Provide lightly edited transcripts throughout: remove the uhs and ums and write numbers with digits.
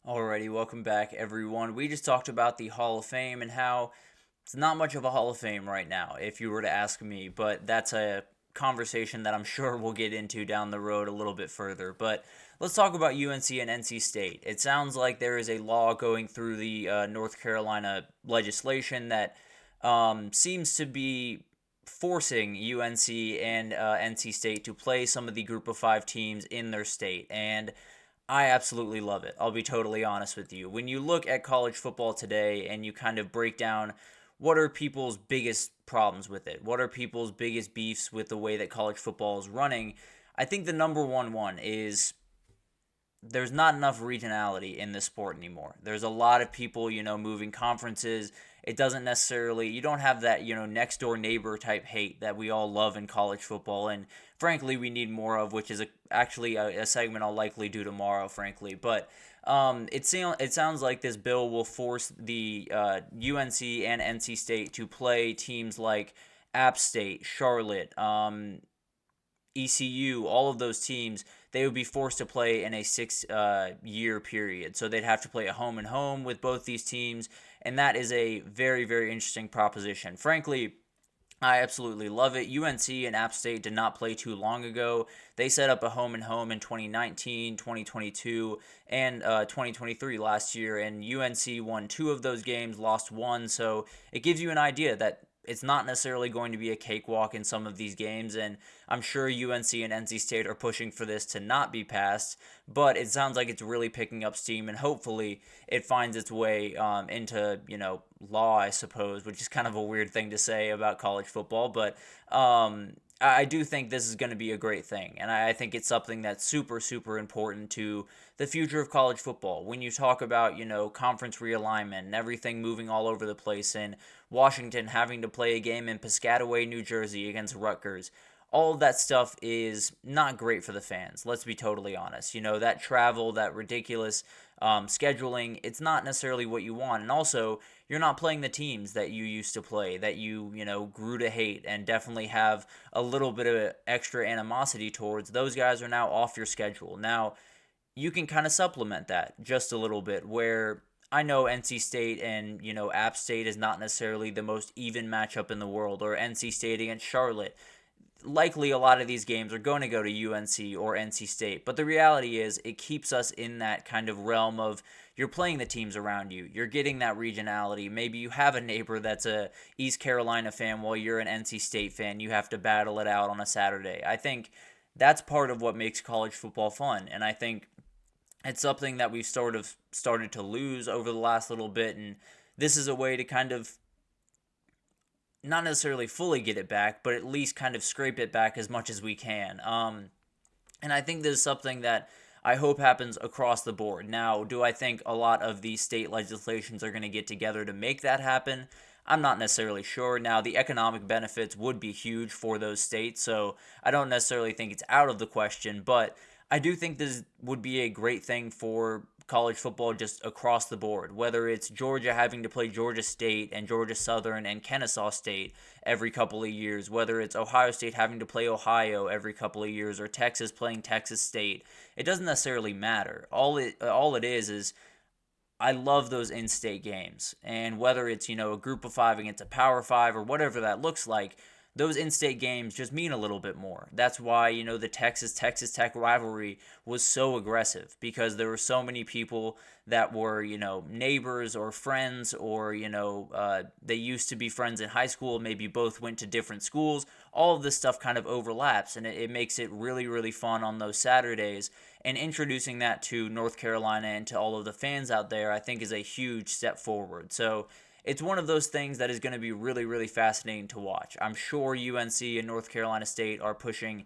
Alrighty, welcome back, everyone. We just talked about the Hall of Fame and how it's not much of a Hall of Fame right now, if you were to ask me, but that's a conversation that I'm sure we'll get into down the road a little bit further. But let's talk about UNC and NC State. It sounds like there is a law going through the North Carolina legislation that seems to be forcing UNC and NC State to play some of the group of five teams in their state. And I absolutely love it. I'll be totally honest with you. When you look at college football today and you kind of break down what are people's biggest problems with it, what are people's biggest beefs with the way that college football is running, I think the number one is there's not enough regionality in this sport anymore. There's a lot of people, moving conferences. It doesn't necessarily, you don't have that, next door neighbor type hate that we all love in college football. And frankly, we need more of, which is actually a segment I'll likely do tomorrow, frankly. But it sounds like this bill will force the UNC and NC State to play teams like App State, Charlotte, ECU, all of those teams, they would be forced to play in a 6 year period. So they'd have to play a home and home with both these teams. And that is a very, very interesting proposition. Frankly, I absolutely love it. UNC and App State did not play too long ago. They set up a home and home in 2019, 2022, and 2023 last year. And UNC won two of those games, lost one. So it gives you an idea that it's not necessarily going to be a cakewalk in some of these games, and I'm sure UNC and NC State are pushing for this to not be passed, but it sounds like it's really picking up steam, and hopefully it finds its way into, law, I suppose, which is kind of a weird thing to say about college football, but I do think this is going to be a great thing, and I think it's something that's super, super important to the future of college football. When you talk about, conference realignment and everything moving all over the place, and Washington having to play a game in Piscataway, New Jersey against Rutgers, all of that stuff is not great for the fans. Let's be totally honest. That travel, that ridiculous scheduling, it's not necessarily what you want. And also, you're not playing the teams that you used to play, that you grew to hate and definitely have a little bit of extra animosity towards. Those guys are now off your schedule. Now, you can kind of supplement that just a little bit where I know NC State and, App State is not necessarily the most even matchup in the world, or NC State against Charlotte. Likely a lot of these games are going to go to UNC or NC State, but the reality is it keeps us in that kind of realm of you're playing the teams around you. You're getting that regionality. Maybe you have a neighbor that's a East Carolina fan while you're an NC State fan. You have to battle it out on a Saturday. I think that's part of what makes college football fun, and I think it's something that we've sort of started to lose over the last little bit, and this is a way to kind of not necessarily fully get it back, but at least kind of scrape it back as much as we can. And I think this is something that I hope happens across the board. Now, do I think a lot of these state legislations are going to get together to make that happen? I'm not necessarily sure. Now, the economic benefits would be huge for those states, so I don't necessarily think it's out of the question, but I do think this would be a great thing for college football just across the board, whether it's Georgia having to play Georgia State and Georgia Southern and Kennesaw State every couple of years, whether it's Ohio State having to play Ohio every couple of years, or Texas playing Texas State. It doesn't necessarily matter. All it is I love those in-state games, and whether it's a group of five against a power five or whatever that looks like, those in-state games just mean a little bit more. That's why, the Texas Tech rivalry was so aggressive, because there were so many people that were, neighbors or friends, or, they used to be friends in high school, maybe both went to different schools. All of this stuff kind of overlaps, and it makes it really, really fun on those Saturdays. And introducing that to North Carolina and to all of the fans out there, I think is a huge step forward. So it's one of those things that is going to be really, really fascinating to watch. I'm sure UNC and North Carolina State are pushing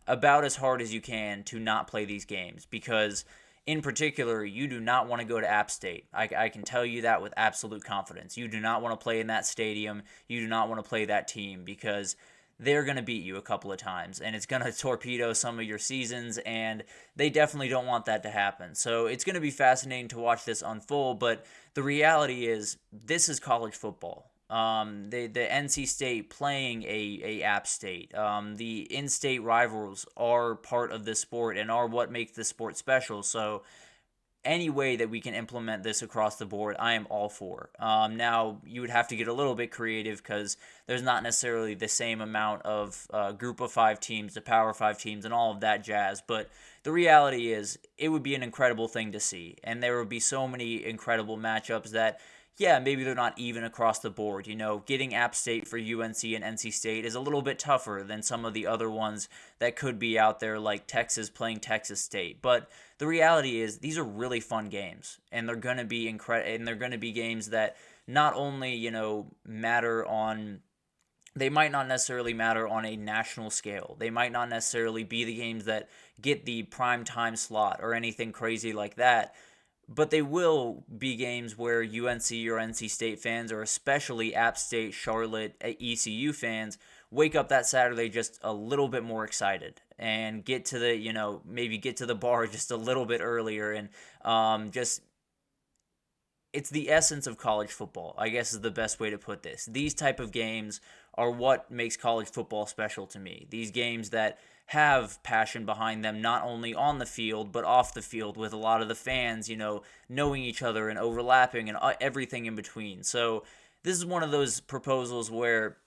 about as hard as you can to not play these games, because in particular, you do not want to go to App State. I can tell you that with absolute confidence. You do not want to play in that stadium. You do not want to play that team, because they're going to beat you a couple of times, and it's going to torpedo some of your seasons, and they definitely don't want that to happen. So it's going to be fascinating to watch this unfold, but the reality is this is college football. The NC State playing a App State, the in-state rivals are part of this sport and are what makes this sport special. So any way that we can implement this across the board, I am all for. Now, you would have to get a little bit creative because there's not necessarily the same amount of group of 5 teams, the Power 5 teams, and all of that jazz. But the reality is, it would be an incredible thing to see. And there would be so many incredible matchups that, yeah, maybe they're not even across the board. Getting App State for UNC and NC State is a little bit tougher than some of the other ones that could be out there, like Texas playing Texas State. But the reality is, these are really fun games, and they're going to be and they're going to be games that not only matter on. They might not necessarily matter on a national scale. They might not necessarily be the games that get the prime time slot or anything crazy like that. But they will be games where UNC or NC State fans, or especially App State, Charlotte, ECU fans, wake up that Saturday just a little bit more excited and get to the, maybe get to the bar just a little bit earlier. And it's the essence of college football, I guess is the best way to put this. These type of games are what makes college football special to me. These games that have passion behind them, not only on the field, but off the field, with a lot of the fans, knowing each other and overlapping and everything in between. So this is one of those proposals where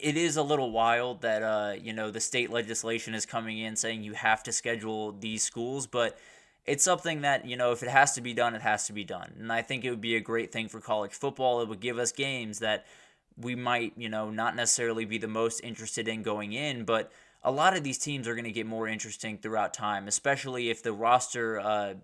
it is a little wild that, the state legislation is coming in saying you have to schedule these schools, but it's something that, if it has to be done, it has to be done. And I think it would be a great thing for college football. It would give us games that we might, not necessarily be the most interested in going in, but a lot of these teams are going to get more interesting throughout time, especially if the roster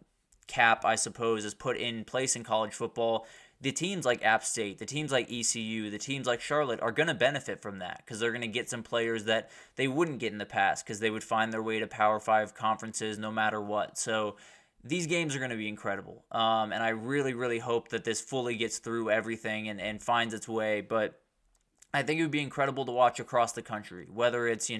cap, I suppose, is put in place in college football. The teams like App State, the teams like ECU, the teams like Charlotte are going to benefit from that because they're going to get some players that they wouldn't get in the past because they would find their way to Power 5 conferences no matter what. So these games are going to be incredible. And I really, really hope that this fully gets through everything and finds its way. But I think it would be incredible to watch across the country, whether it's,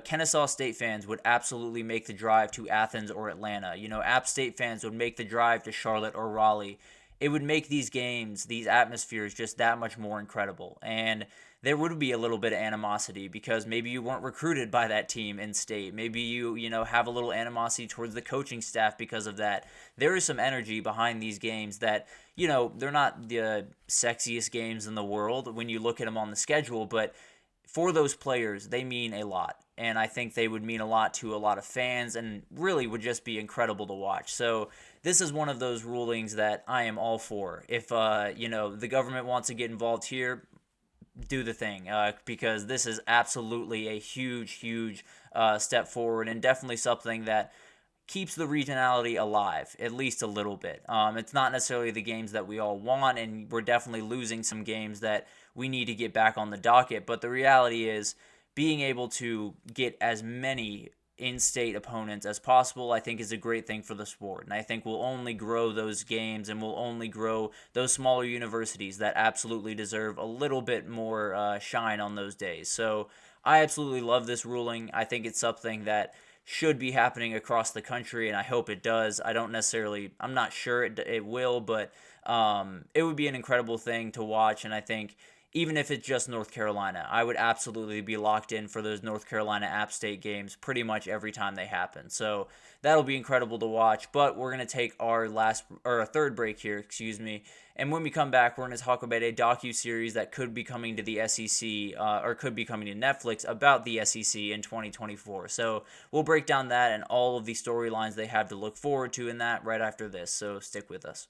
Kennesaw State fans would absolutely make the drive to Athens or Atlanta. App State fans would make the drive to Charlotte or Raleigh. It would make these games, these atmospheres, just that much more incredible. And there would be a little bit of animosity because maybe you weren't recruited by that team in state. Maybe you have a little animosity towards the coaching staff because of that. There is some energy behind these games that, they're not the sexiest games in the world when you look at them on the schedule, but for those players, they mean a lot. And I think they would mean a lot to a lot of fans and really would just be incredible to watch. So this is one of those rulings that I am all for. If, the government wants to get involved here, do the thing, because this is absolutely a huge, huge step forward and definitely something that keeps the regionality alive, at least a little bit. It's not necessarily the games that we all want, and we're definitely losing some games that we need to get back on the docket. But the reality is, being able to get as many in-state opponents as possible, I think is a great thing for the sport. And I think we'll only grow those games and we'll only grow those smaller universities that absolutely deserve a little bit more shine on those days. So I absolutely love this ruling. I think it's something that should be happening across the country, and I hope it does. I'm not sure it will, but it would be an incredible thing to watch, and I think even if it's just North Carolina, I would absolutely be locked in for those North Carolina App State games pretty much every time they happen. So that'll be incredible to watch. But we're going to take our third break here, and when we come back, we're going to talk about a docu-series that could be coming to the SEC or could be coming to Netflix about the SEC in 2024. So we'll break down that and all of the storylines they have to look forward to in that right after this. So stick with us.